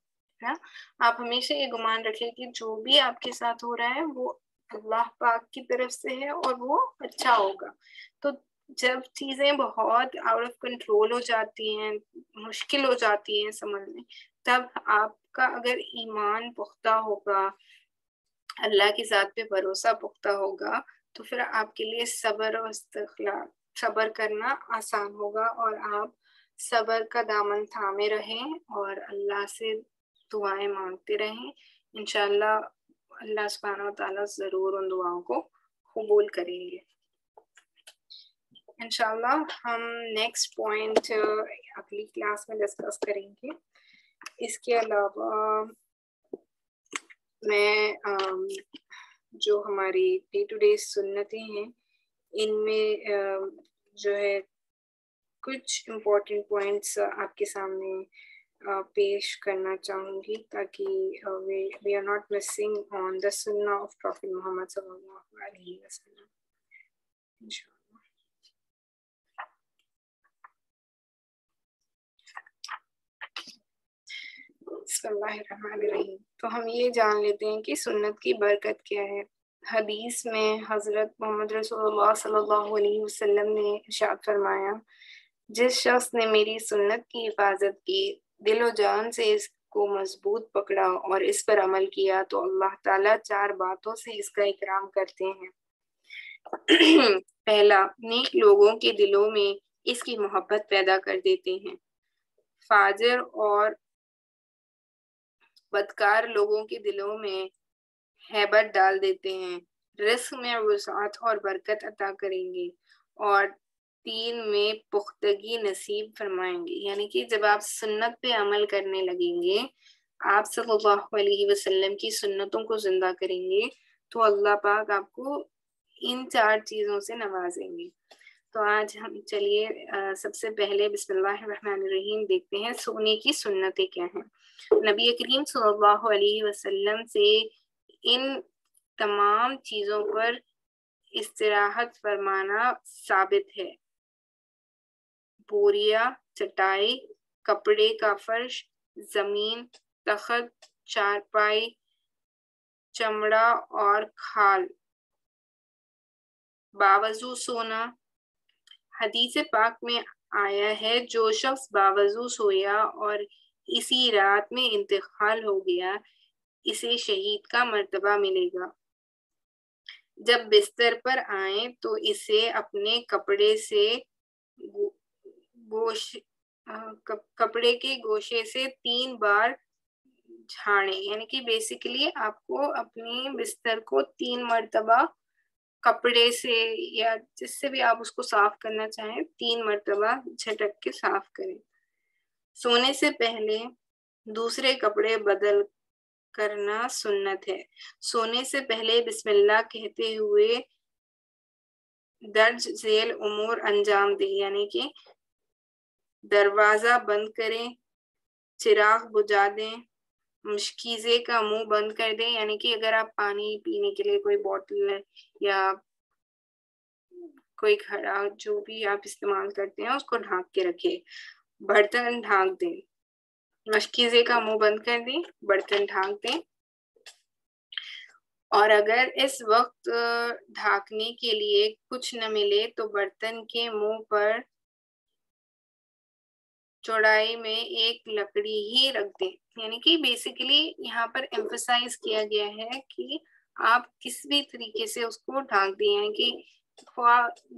آپ ہمیشہ یہ گمان رکھیں کہ جو بھی آپ کے ساتھ ہو رہا ہے وہ اللہ پاک کی طرف سے ہے اور وہ اچھا ہوگا. تو جب چیزیں بہت آؤٹ آف کنٹرول ہو جاتی ہیں، مشکل ہو جاتی ہیں سمجھنے، تب آپ کا اگر ایمان پختہ ہوگا، اللہ کی ذات پہ بھروسہ پختہ ہوگا، تو پھر آپ کے لیے صبر اور استقلال، صبر کرنا آسان ہوگا اور آپ صبر کا دامن تھامے رہیں اور اللہ سے دعائیں مانگتے رہیں. انشاءاللہ اللہ سبحانہ و تعالیٰ ضرور ان دعاؤں کو قبول کریں گے. انشاءاللہ ہم نیکسٹ پوائنٹ اگلی کلاس میں ڈسکس کریں گے. اس کے علاوہ میں جو ہماری ڈے ٹو ڈے سنتیں ہیں ان میں جو ہے کچھ امپورٹنٹ پوائنٹس آپ کے سامنے پیش کرنا چاہوں گی تاکہ we are not missing on the sunnah of Prophet Muhammad sallallahu alaihi wasallam. انشاءاللہ بسم اللہ الرحمن الرحیم. تو ہم یہ جان لیتے ہیں کہ سنت کی برکت کیا ہے. حدیث میں حضرت محمد رسول اللہ صلی اللہ علیہ وسلم نے ارشاد فرمایا، جس شخص نے میری سنت کی حفاظت کی، دل و جان سے اس کو مضبوط پکڑا اور اس پر عمل کیا، تو اللہ تعالیٰ 4 باتوں سے اس کا اکرام کرتے ہیں. پہلا، نیک لوگوں کے دلوں میں اس کی محبت پیدا کر دیتے ہیں. فاجر اور بدکار لوگوں کے دلوں میں ہیبت ڈال دیتے ہیں. رزق میں وسعت اور برکت عطا کریں گے اور دین میں پختگی نصیب فرمائیں گے. یعنی کہ جب آپ سنت پہ عمل کرنے لگیں گے، آپ صلی اللہ علیہ وسلم کی سنتوں کو زندہ کریں گے، تو اللہ پاک آپ کو ان 4 چیزوں سے نوازیں گے. تو آج ہم چلیے سب سے پہلے بسم اللہ الرحمن الرحیم دیکھتے ہیں سونے کی سنتیں کیا ہیں. نبی کریم صلی اللہ علیہ وسلم سے ان تمام چیزوں پر استراحت فرمانا ثابت ہے. بوریا، چٹائی، کپڑے کا فرش، زمین، تخت، چارپائی، چمڑا اور کھال، باوضو سونا. حدیث پاک میں آیا ہے، جو شخص باوضو سویا اور اسی رات میں انتقال ہو گیا، اسے شہید کا مرتبہ ملے گا. جب بستر پر آئیں تو اسے اپنے کپڑے سے کپڑے کے گوشے سے 3 بار جھاڑیں. یعنی کہ بیسیکلی آپ کو اپنے بستر کو 3 مرتبہ کپڑے سے یا جس سے بھی آپ اس کو صاف کرنا چاہیں 3 مرتبہ جھٹک کے صاف کریں. سونے سے پہلے دوسرے کپڑے بدل کرنا سنت ہے. سونے سے پہلے بسم اللہ کہتے ہوئے درج ذیل امور انجام دیں. یعنی کہ دروازہ بند کریں، چراغ بجھا دیں، مشکیزے کا منہ بند کر دیں. یعنی کہ اگر آپ پانی پینے کے لیے کوئی بوتل یا کوئی گھڑا جو بھی آپ استعمال کرتے ہیں اس کو ڈھانک کے رکھیں. برتن ڈھانک دیں، مشکیزے کا منہ بند کر دیں، برتن ڈھانک دیں. اور اگر اس وقت ڈھانکنے کے لیے کچھ نہ ملے تو برتن کے منہ پر چوڑائی میں ایک لکڑی ہی رکھ دیں. یعنی کہ بیسیکلی یہاں پر ایمفسائز کیا گیا ہے کہ آپ کس بھی طریقے سے اس کو ڈھانک دیں. یعنی کہ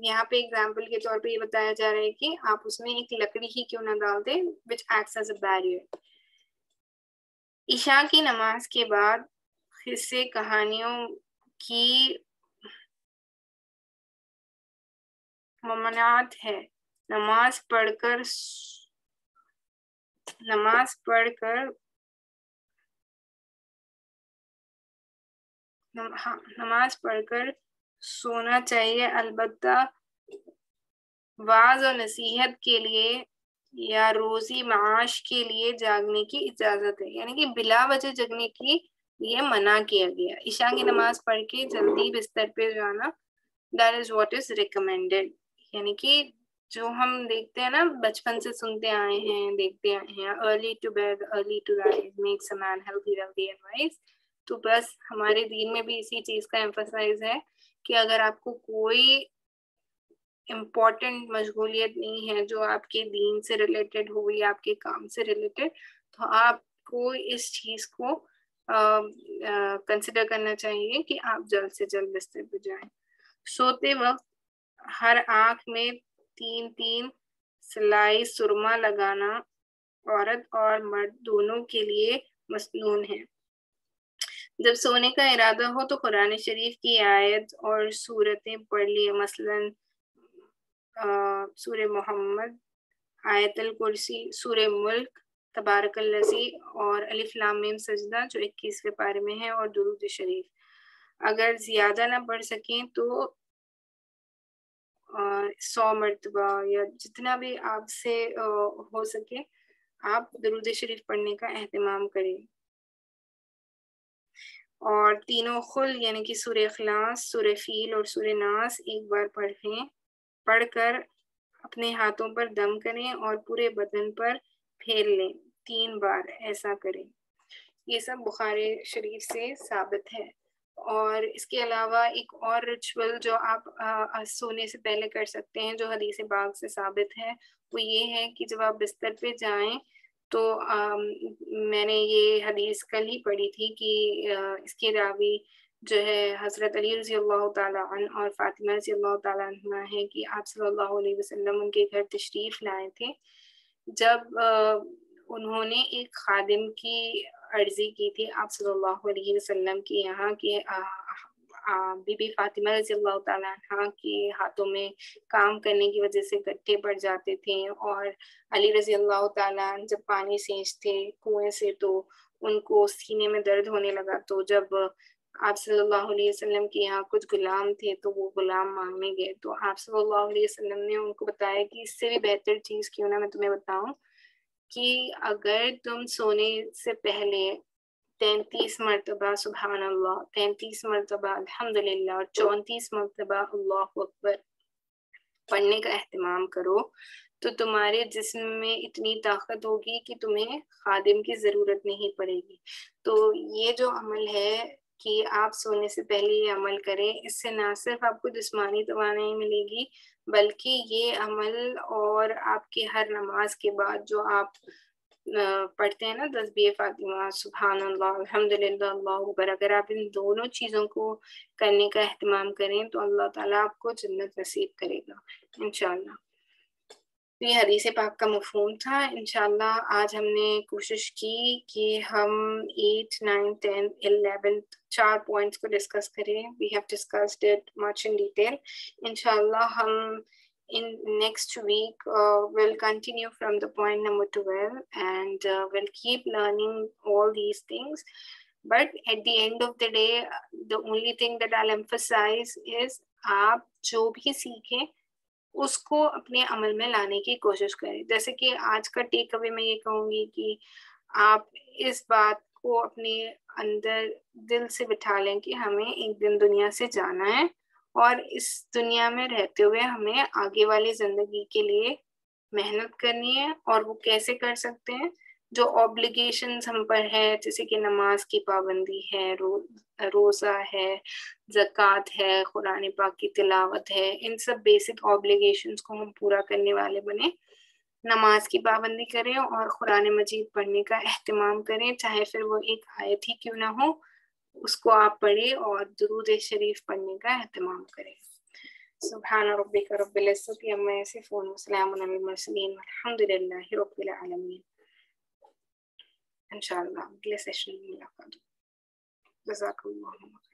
یہاں پہ ایگزامپل کے طور پہ یہ بتایا جا رہا ہے کہ آپ اس میں ایک لکڑی ہی کیوں نہ ڈال دیں which acts as a barrier. عشاء کی نماز کے بعد قصے کہانیوں کی ممنوعات ہے. نماز پڑھ کر سونا چاہیے. البتہ وعظ و نصیحت کے لیے یا روزی معاش کے لیے جاگنے کی اجازت ہے. یعنی کہ بلا وجہ جگنے کی یہ منع کیا گیا. عشاء کی نماز پڑھ کے جلدی بستر پہ جانا that is what is recommended. یعنی کہ جو ہم دیکھتے ہیں نا بچپن سے سنتے آئے ہیں دیکھتے آئے ہیں early to bed early to rise makes a man healthy wealthy and wise. تو بس ہمارے دین میں بھی اسی چیز کا ایمفسائز ہے کہ اگر آپ کو کوئی امپورٹنٹ مشغولیت نہیں ہے جو آپ کے دین سے ریلیٹڈ ہو یا آپ کے کام سے ریلیٹڈ تو آپ کو اس چیز کو کنسیڈر کرنا چاہیے کہ آپ جلد سے جلد بستر پہ جائیں. سوتے وقت ہر آنکھ میں 3 سلائی سرما لگانا عورت اور مرد دونوں کے لیے مسنون ہے. جب سونے کا ارادہ ہو تو قرآن شریف کی آیت اور سورتیں پڑھ لیے. مثلاً سورہ محمد، آیت الکرسی، سورہ ملک، تبارک الذی اور الف لام میم سجدہ جو 21ویں پارے میں ہے، اور درود شریف. اگر زیادہ نہ پڑھ سکیں تو 100 مرتبہ یا جتنا بھی آپ سے ہو سکے آپ درود شریف پڑھنے کا اہتمام کریں. اور تینوں خل یعنی کہ سورہ اخلاص، سورہ فیل اور سورہ ناس ایک بار پڑھ کر اپنے ہاتھوں پر دم کریں اور پورے بدن پر پھیر لیں. 3 بار ایسا کریں. یہ سب بخاری شریف سے ثابت ہے. اور اس کے علاوہ ایک اور ریچول جو آپ سونے سے پہلے کر سکتے ہیں جو حدیث پاک سے ثابت ہے وہ یہ ہے کہ جب آپ بستر پہ جائیں تو میں نے یہ حدیث کل ہی پڑھی تھی کہ اس کے راوی جو ہے حضرت علی رضی اللہ تعالیٰ عنہ اور فاطمہ رضی اللہ تعالیٰ عنہ ہے کہ آپ صلی اللہ علیہ وسلم ان کے گھر تشریف لائے تھے. جب انہوں نے ایک خادم کی عرضی کی تھی آپ صلی اللہ علیہ وسلم کے یہاں کہ بی بی فاطمہ رضی اللہ تعالیٰ عنہ کے ہاتھوں میں کام کرنے کی وجہ سے گٹھے پڑ جاتے تھے، اور علی رضی اللہ تعالیٰ عنہ جب پانی سینچتے کنویں سے تو ان کو سینے میں درد ہونے لگا. تو جب آپ صلی اللہ علیہ وسلم کے یہاں کچھ غلام تھے تو وہ غلام مانگنے گئے تو آپ صلی اللہ علیہ وسلم نے ان کو بتایا کہ اس سے بھی بہتر چیز کیوں نہ میں تمہیں بتاؤں کہ اگر تم سونے سے پہلے 33 مرتبہ سبحان اللہ، 33 مرتبہ الحمدللہ اور 34 مرتبہ اللہ اکبر پڑھنے کا اہتمام کرو تو تمہارے جسم میں اتنی طاقت ہوگی کہ تمہیں خادم کی ضرورت نہیں پڑے گی. تو یہ جو عمل ہے کہ آپ سونے سے پہلے یہ عمل کریں، اس سے نہ صرف آپ کو جسمانی توانائی ملے گی بلکہ یہ عمل اور آپ کی ہر نماز کے بعد جو آپ پڑھتے ہیں نا تسبیح فاطمہ، سبحان اللہ، الحمدللہ، اللہ اکبر، اگر آپ ان دونوں چیزوں کو کرنے کا اہتمام کریں تو اللہ تعالیٰ آپ کو جنت نصیب کرے گا انشاءاللہ. یہ حدیث پاک کا مفہوم تھا. انشاءاللہ آج ہم نے کوشش کی کہ ہم 8, 9, 10, 11 4 پوائنٹس کو ڈسکس کریں. We have discussed it much in detail. انشاءاللہ ہم in next week we'll continue from the point number 12 and we'll keep learning all these things. But at the end of the day, the only thing that I'll emphasize is آپ جو بھی سیکھیں اس کو اپنے عمل میں لانے کی کوشش کریں. جیسے کہ آج کا ٹیک اوے میں یہ کہوں گی کہ آپ اس بات کو اپنے اندر دل سے بٹھا لیں کہ ہمیں ایک دن دنیا سے جانا ہے اور اس دنیا میں رہتے ہوئے ہمیں آگے والی زندگی کے لیے محنت کرنی ہے. اور وہ کیسے کر سکتے ہیں؟ جو اوبلیگیشنز ہم پر ہے جیسے کہ نماز کی پابندی ہے، روزہ ہے، زکوٰۃ ہے، قرآن پاک کی تلاوت ہے، ان سب بیسک اوبلیگیشنز کو ہم پورا کرنے والے بنیں. نماز کی پابندی کریں اور قرآن مجید پڑھنے کا اہتمام کریں، چاہے پھر وہ ایک آیت ہی کیوں نہ ہو، اس کو آپ پڑھیں اور درود شریف پڑھنے کا اہتمام کریں۔ سبحان ربک رب العزت عما یصفون وسلام علی المرسلین والحمد للہ رب العالمین۔ انشاءاللہ اگلے سیشن میں ملاقات۔ جزاک اللہ۔